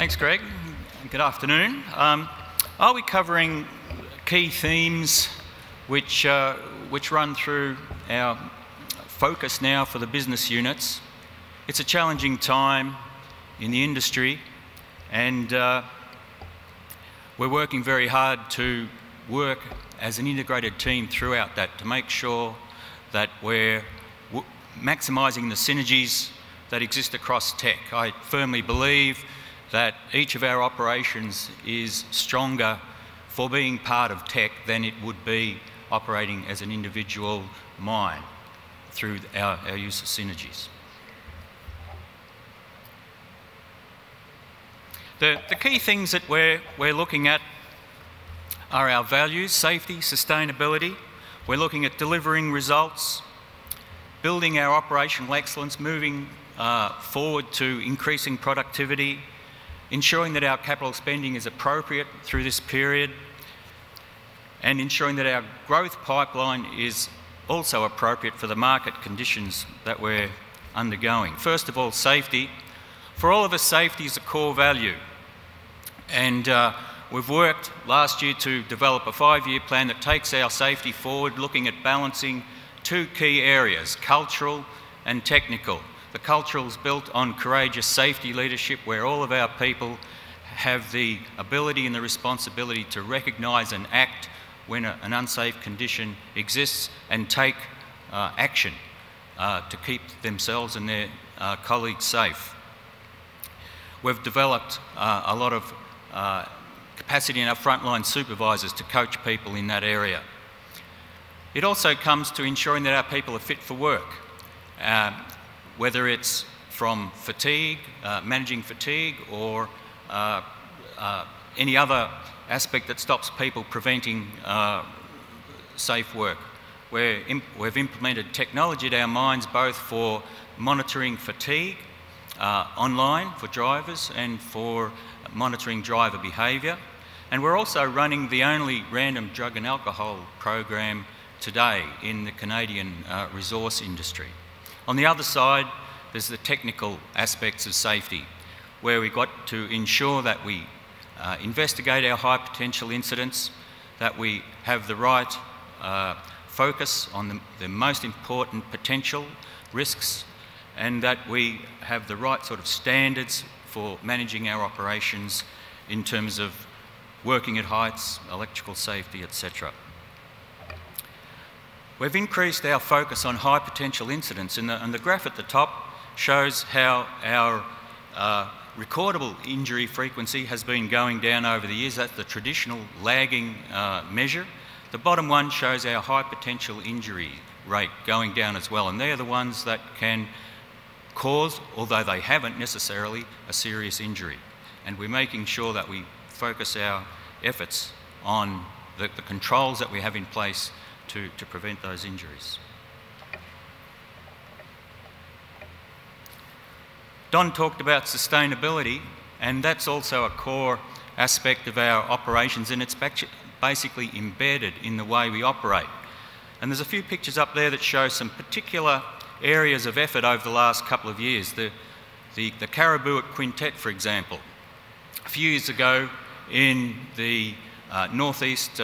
Thanks, Greg. Good afternoon. I'll be covering key themes which run through our focus now for the business units. It's a challenging time in the industry, and we're working very hard to work as an integrated team throughout that to make sure that we're maximising the synergies that exist across Teck. I firmly believe that each of our operations is stronger for being part of Teck than it would be operating as an individual mine through our use of synergies. The key things that we're looking at are our values: safety, sustainability. We're looking at delivering results, building our operational excellence, moving forward to increasing productivity, ensuring that our capital spending is appropriate through this period, and ensuring that our growth pipeline is also appropriate for the market conditions that we're undergoing. First of all, safety. For all of us, safety is a core value, and we've worked last year to develop a 5-year plan that takes our safety forward, looking at balancing two key areas, cultural and technical. The cultural is built on courageous safety leadership, where all of our people have the ability and the responsibility to recognise and act when an unsafe condition exists and take action to keep themselves and their colleagues safe. We've developed a lot of capacity in our frontline supervisors to coach people in that area. It also comes to ensuring that our people are fit for work, whether it's from fatigue, managing fatigue, or any other aspect that stops people preventing safe work. We've implemented technology at our mines, both for monitoring fatigue online for drivers and for monitoring driver behaviour. And we're also running the only random drug and alcohol program today in the Canadian resource industry. On the other side, there's the technical aspects of safety, where we've got to ensure that we investigate our high potential incidents, that we have the right focus on the most important potential risks, and that we have the right sort of standards for managing our operations in terms of working at heights, electrical safety, etc. We've increased our focus on high potential incidents, and the graph at the top shows how our recordable injury frequency has been going down over the years. That's the traditional lagging measure. The bottom one shows our high potential injury rate going down as well, and they're the ones that can cause, although they haven't necessarily, a serious injury. And we're making sure that we focus our efforts on the controls that we have in place to prevent those injuries. Don talked about sustainability, and that's also a core aspect of our operations, and it's basically embedded in the way we operate. And there's a few pictures up there that show some particular areas of effort over the last couple of years. The caribou at Quintet, for example. A few years ago in the northeast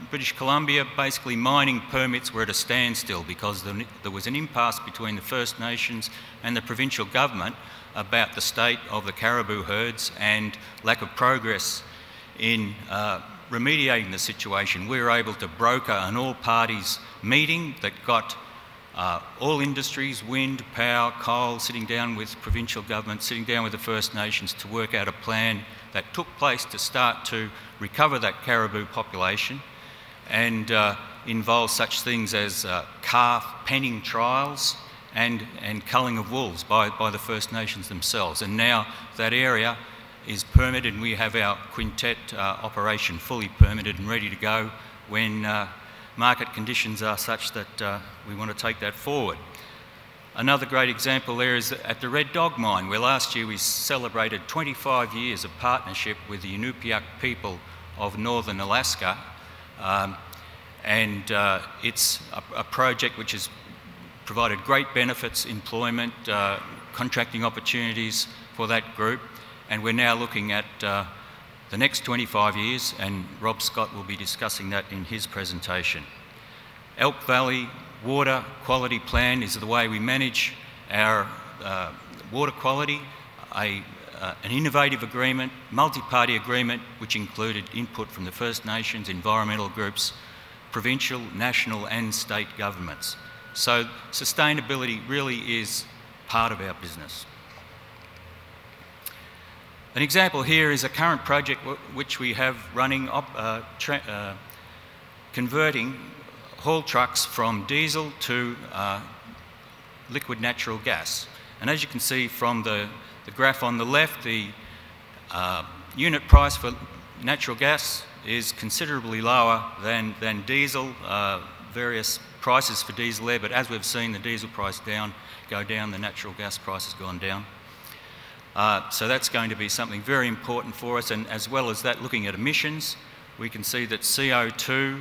British Columbia, basically mining permits were at a standstill because there was an impasse between the First Nations and the provincial government about the state of the caribou herds and lack of progress in remediating the situation. We were able to broker an all-parties meeting that got all industries, wind, power, coal, sitting down with provincial government, sitting down with the First Nations to work out a plan that took place to start to recover that caribou population, and involves such things as calf penning trials and culling of wolves by the First Nations themselves. And now that area is permitted, and we have our Quintet operation fully permitted and ready to go when market conditions are such that we want to take that forward. Another great example there is at the Red Dog mine, where last year we celebrated 25 years of partnership with the Inupiaq people of northern Alaska. It's a project which has provided great benefits, employment, contracting opportunities for that group, and we're now looking at the next 25 years, and Rob Scott will be discussing that in his presentation. Elk Valley Water Quality Plan is the way we manage our water quality, an innovative agreement, multi-party agreement, which included input from the First Nations, environmental groups, provincial, national and state governments. So sustainability really is part of our business. An example here is a current project which we have running, converting haul trucks from diesel to liquid natural gas. And as you can see from the graph on the left, the unit price for natural gas is considerably lower than diesel. Various prices for diesel there, but as we've seen the diesel price go down, the natural gas price has gone down. So that's going to be something very important for us, and as well as that, looking at emissions, we can see that CO2,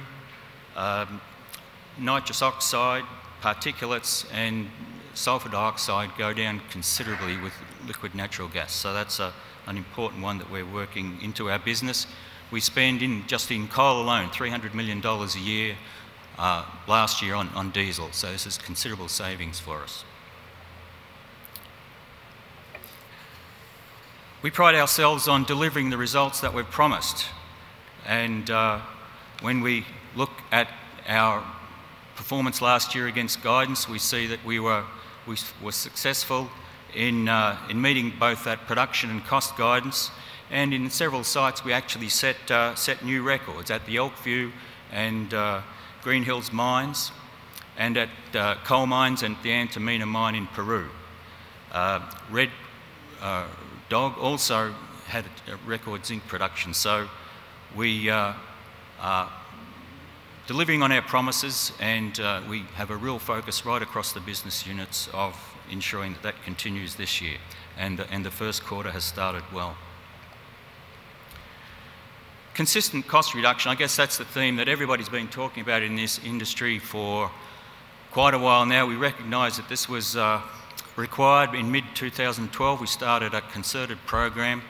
nitrous oxide, particulates and sulphur dioxide go down considerably with liquid natural gas. So that's an important one that we're working into our business. We spend just in coal alone $300 million a year last year on diesel, so this is considerable savings for us. We pride ourselves on delivering the results that we've promised, and when we look at our performance last year against guidance, we see that we were successful in meeting both that production and cost guidance, and in several sites we actually set new records at the Elkview and Green Hills mines, and at coal mines and the Antamina mine in Peru. Red Dog also had a record zinc production, so we are delivering on our promises, and we have a real focus right across the business units of ensuring that that continues this year, and the first quarter has started well. Consistent cost reduction, I guess that's the theme that everybody's been talking about in this industry for quite a while now. We recognise that this was required. In mid-2012 we started a concerted program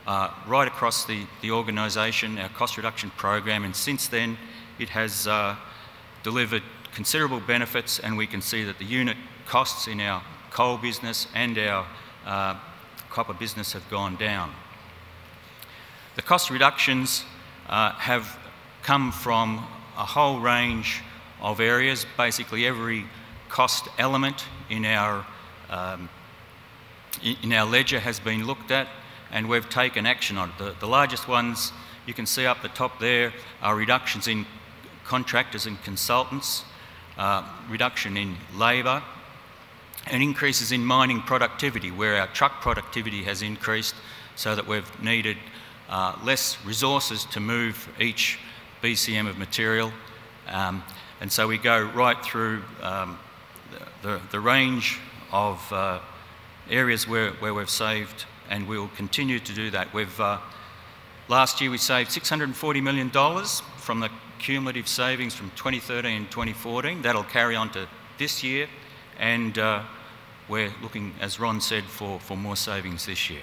right across the organisation, our cost reduction program, and since then it has delivered considerable benefits, and we can see that the unit costs in our coal business and our copper business have gone down. The cost reductions have come from a whole range of areas. Basically every cost element in our ledger has been looked at, and we've taken action on it. The largest ones you can see up the top there are reductions in contractors and consultants, reduction in labour, and increases in mining productivity, where our truck productivity has increased so that we've needed less resources to move each BCM of material. And so we go right through the range of areas where we've saved, and we'll continue to do that. Last year we saved $640 million from the cumulative savings from 2013 and 2014. That'll carry on to this year, and we're looking, as Ron said, for more savings this year.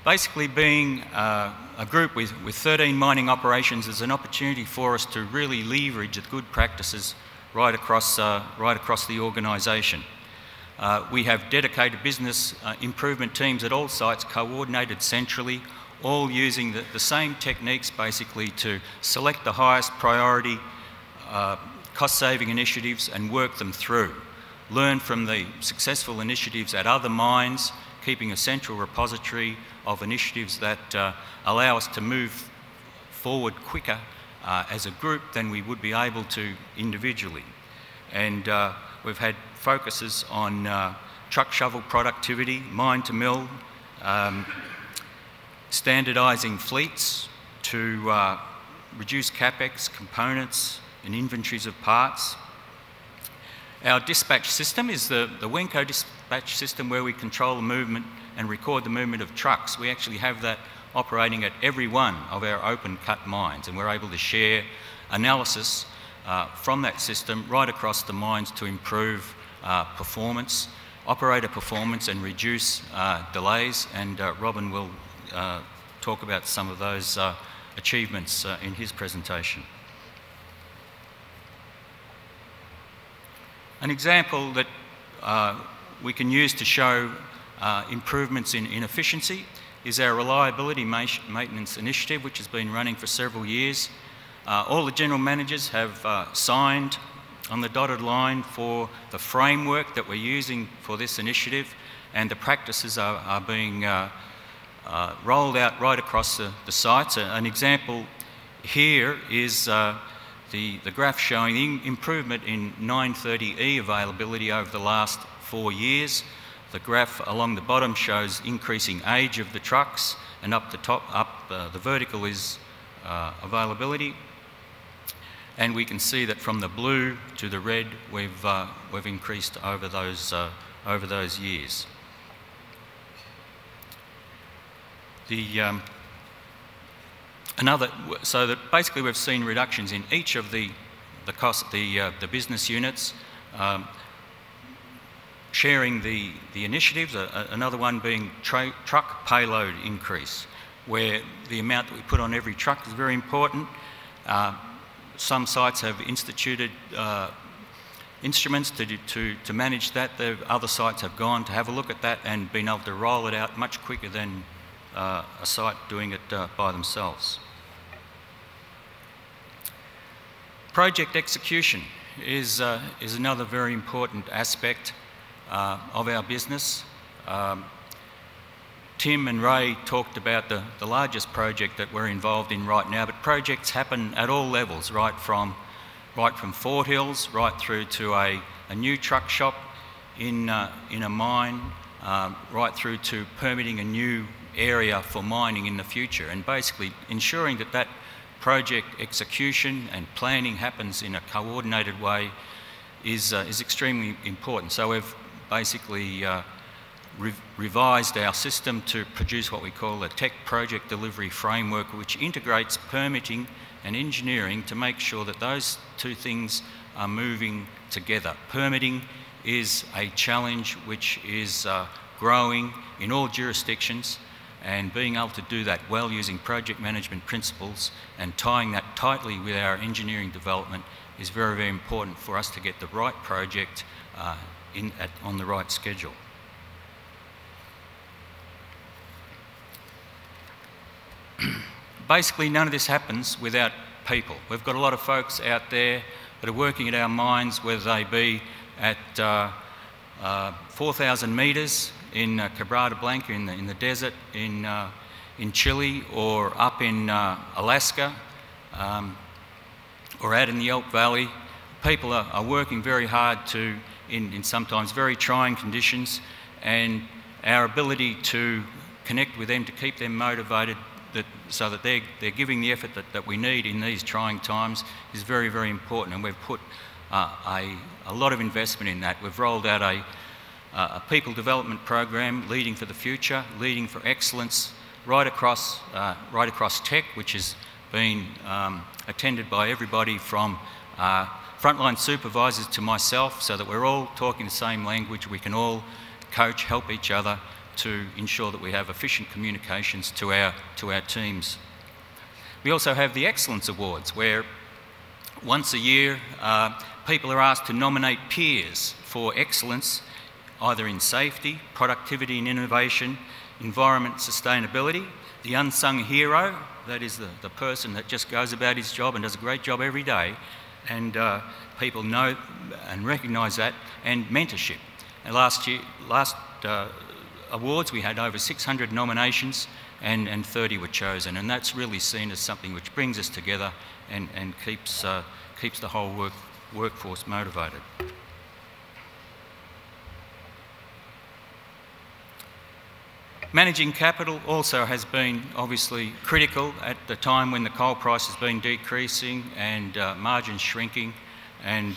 Basically, being a group with 13 mining operations is an opportunity for us to really leverage the good practices right across the organisation. We have dedicated business improvement teams at all sites, coordinated centrally, all using the same techniques basically to select the highest priority cost-saving initiatives and work them through. Learn from the successful initiatives at other mines, keeping a central repository of initiatives that allow us to move forward quicker as a group than we would be able to individually. And we've had focuses on truck shovel productivity, mine to mill, standardising fleets to reduce CapEx, components and inventories of parts. Our dispatch system is the Wenco dispatch system, where we control the movement and record the movement of trucks. We actually have that operating at every one of our open cut mines, and we're able to share analysis from that system right across the mines to improve performance, operator performance, and reduce delays. And Robin will talk about some of those achievements in his presentation. An example that we can use to show improvements in efficiency is our reliability maintenance initiative, which has been running for several years. All the general managers have signed on the dotted line for the framework that we're using for this initiative, and the practices are being rolled out right across the sites. An example here is the graph showing the improvement in 930E availability over the last 4 years. The graph along the bottom shows increasing age of the trucks, and up the top, the vertical is availability. And we can see that from the blue to the red, we've increased over those years. So that basically we've seen reductions in each of the business units, sharing the initiatives. Another one being truck payload increase, where the amount that we put on every truck is very important. Some sites have instituted instruments to manage that. Other sites have gone to have a look at that and been able to roll it out much quicker than a site doing it by themselves. Project execution is another very important aspect of our business. Tim and Ray talked about the largest project that we're involved in right now, but projects happen at all levels, right from Fort Hills right through to a new truck shop in a mine, right through to permitting a new area for mining in the future, and basically ensuring that that project execution and planning happens in a coordinated way is extremely important. So we've basically revised our system to produce what we call a Teck project delivery framework, which integrates permitting and engineering to make sure that those two things are moving together. Permitting is a challenge which is growing in all jurisdictions, and being able to do that well using project management principles and tying that tightly with our engineering development is very, very important for us to get the right project on the right schedule. Basically, none of this happens without people. We've got a lot of folks out there that are working at our mines, whether they be at 4,000 metres in Quebrada Blanca in the desert in Chile, or up in Alaska, or out in the Elk Valley. People are working very hard in sometimes very trying conditions, and our ability to connect with them to keep them motivated so that they're giving the effort that we need in these trying times is very, very important, and we've put a lot of investment in that. We've rolled out a people development program, Leading for the Future, Leading for Excellence, right across Teck, which has been attended by everybody from frontline supervisors to myself, so that we're all talking the same language. We can all coach, help each other to ensure that we have efficient communications to our teams. We also have the Excellence Awards, where once a year people are asked to nominate peers for excellence, either in safety, productivity and innovation, environment, sustainability. The unsung hero, that is the person that just goes about his job and does a great job every day, and people know and recognise that, and mentorship. And last awards we had over 600 nominations and 30 were chosen, and that's really seen as something which brings us together and keeps the whole workforce motivated. Managing capital also has been obviously critical at the time when the coal price has been decreasing and margins shrinking, and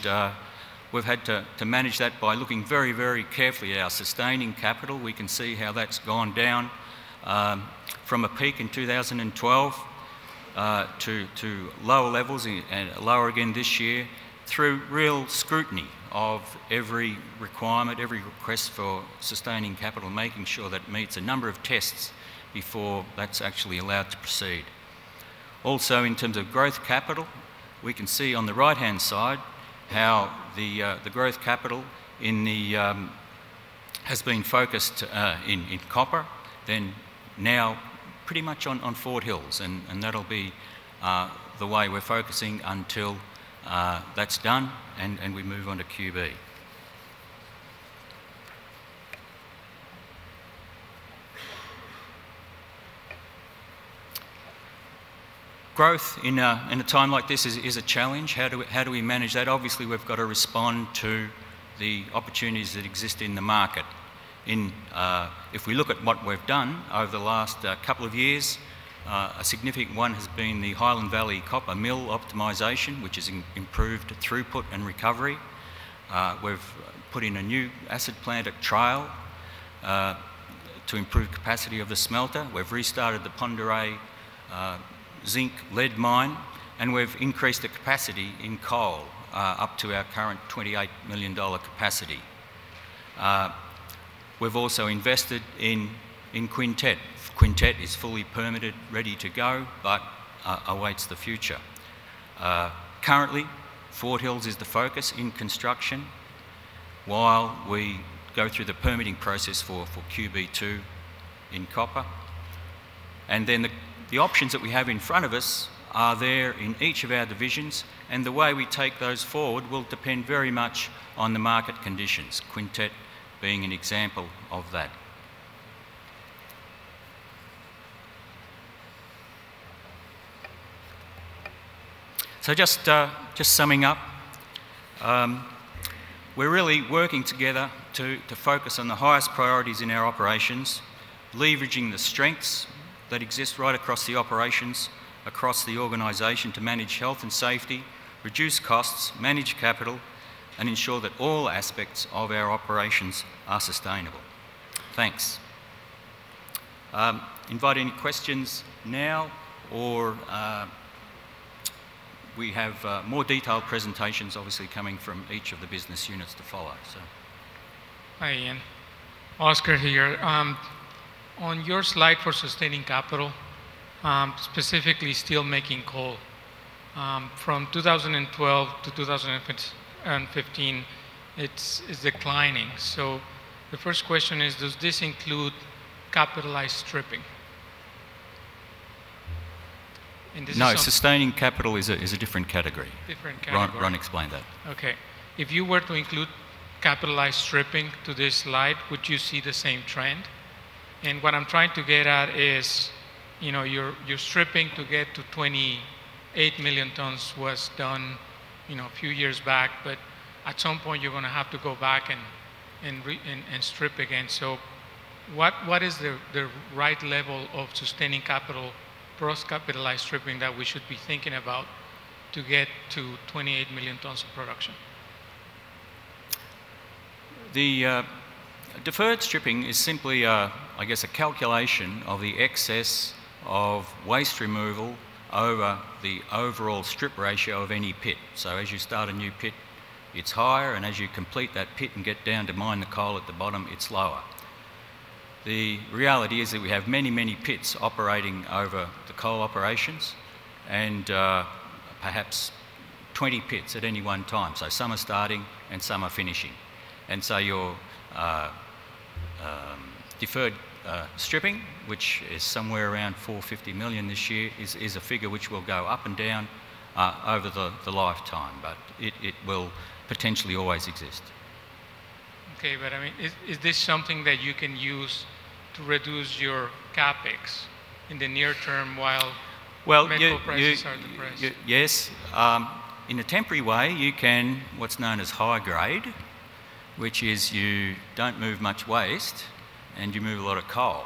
we've had to manage that by looking very, very carefully at our sustaining capital. We can see how that's gone down from a peak in 2012 to lower levels and lower again this year, through real scrutiny of every requirement, every request for sustaining capital, making sure that it meets a number of tests before that's actually allowed to proceed. Also, in terms of growth capital, we can see on the right-hand side how the growth capital in the has been focused in copper, then now pretty much on Fort Hills, and that'll be the way we're focusing until that's done and we move on to QB. Growth in a time like this is a challenge. How do we manage that? Obviously, we've got to respond to the opportunities that exist in the market. If we look at what we've done over the last couple of years, a significant one has been the Highland Valley Copper Mill optimisation, which has improved throughput and recovery. We've put in a new acid plant at Trail to improve capacity of the smelter. We've restarted the Ponderay zinc lead mine, and we've increased the capacity in coal up to our current $28 million capacity. We've also invested in Quintet. Quintet is fully permitted, ready to go, but awaits the future. Currently, Fort Hills is the focus in construction while we go through the permitting process for QB2 in copper. And then the options that we have in front of us are there in each of our divisions, and the way we take those forward will depend very much on the market conditions, Quintet being an example of that. So just summing up, we're really working together to focus on the highest priorities in our operations, leveraging the strengths that exist right across the operations, across the organisation to manage health and safety, reduce costs, manage capital, and ensure that all aspects of our operations are sustainable. Thanks. Invite any questions now, or we have more detailed presentations obviously coming from each of the business units to follow. So. Hi Ian, Oscar here. On your slide for sustaining capital, specifically steelmaking coal, from 2012 to 2015, it's declining. So the first question is, does this include capitalized stripping? No, sustaining capital is a different category. Different category. Ron explained that. Okay. If you were to include capitalized stripping to this slide, would you see the same trend? And what I'm trying to get at is, you know, your stripping to get to 28 million tons was done, you know, a few years back, but at some point you're going to have to go back and strip again. So what is the right level of sustaining capital, gross capitalized stripping that we should be thinking about to get to 28 million tons of production? The deferred stripping is simply, I guess, a calculation of the excess of waste removal over the overall strip ratio of any pit. So as you start a new pit, it's higher, and as you complete that pit and get down to mine the coal at the bottom, it's lower. The reality is that we have many, many pits operating over the coal operations, and perhaps 20 pits at any one time. So some are starting and some are finishing. And so your deferred stripping, which is somewhere around 450 million this year, is a figure which will go up and down over the lifetime, but it will potentially always exist. Okay, but I mean, is this something that you can use to reduce your capex in the near term while metal prices are depressed? Yes, in a temporary way you can what's known as high grade, which is you don't move much waste and you move a lot of coal.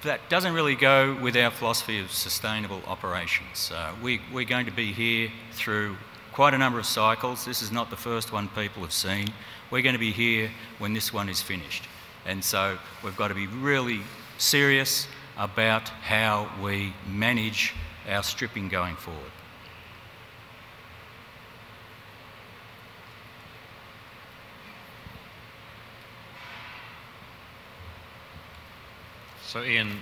That doesn't really go with our philosophy of sustainable operations. We're going to be here through quite a number of cycles. This is not the first one people have seen. We're going to be here when this one is finished. And so we've got to be really serious about how we manage our stripping going forward. So Ian,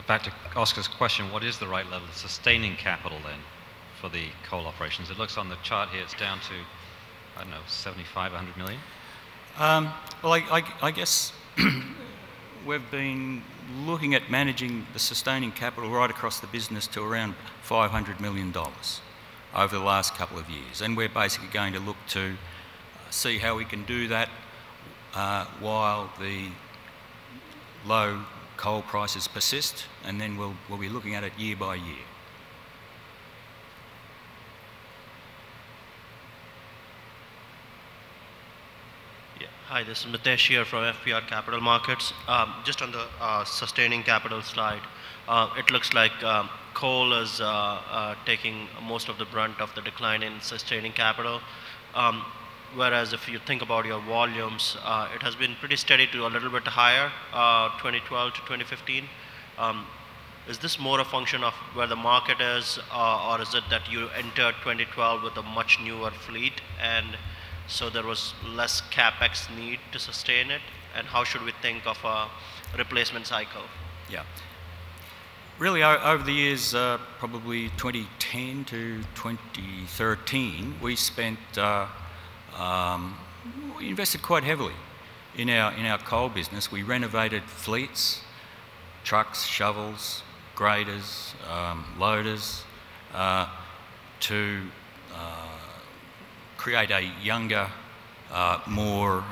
back to Oscar's question, what is the right level of sustaining capital then for the coal operations? It looks on the chart here, it's down to, I don't know, 75, 100 million? Well, I guess we've been looking at managing the sustaining capital right across the business to around $500 million over the last couple of years. And we're basically going to look to see how we can do that while the low coal prices persist, and then we'll be looking at it year by year. Hi, this is Mitesh here from FPR Capital Markets. Just on the sustaining capital slide, it looks like coal is taking most of the brunt of the decline in sustaining capital. Whereas if you think about your volumes, it has been pretty steady to a little bit higher, 2012 to 2015. Is this more a function of where the market is, or is it that you entered 2012 with a much newer fleet, and so there was less capex need to sustain it? And how should we think of a replacement cycle? Yeah. Really, over the years, probably 2010 to 2013, we invested quite heavily in our coal business. We renovated fleets, trucks, shovels, graders, loaders, to create a younger, more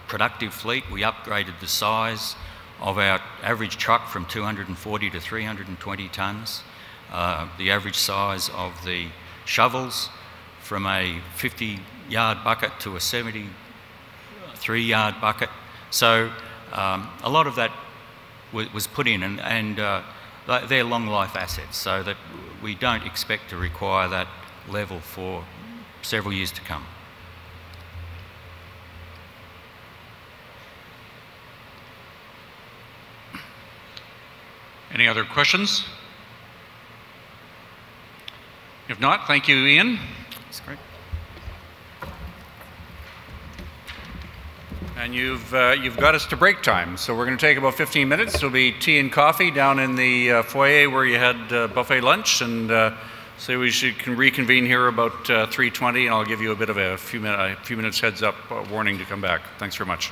productive fleet. We upgraded the size of our average truck from 240 to 320 tonnes. The average size of the shovels from a 50-yard bucket to a 73-yard bucket. So a lot of that was put in, and they're long life assets, so that we don't expect to require that level for several years to come. Any other questions? If not, thank you, Ian. That's great. And you've got us to break time, so we're going to take about 15 minutes. There'll be tea and coffee down in the foyer where you had buffet lunch, and so we can reconvene here about 3:20, and I'll give you a bit of a few minutes heads up warning to come back. Thanks very much.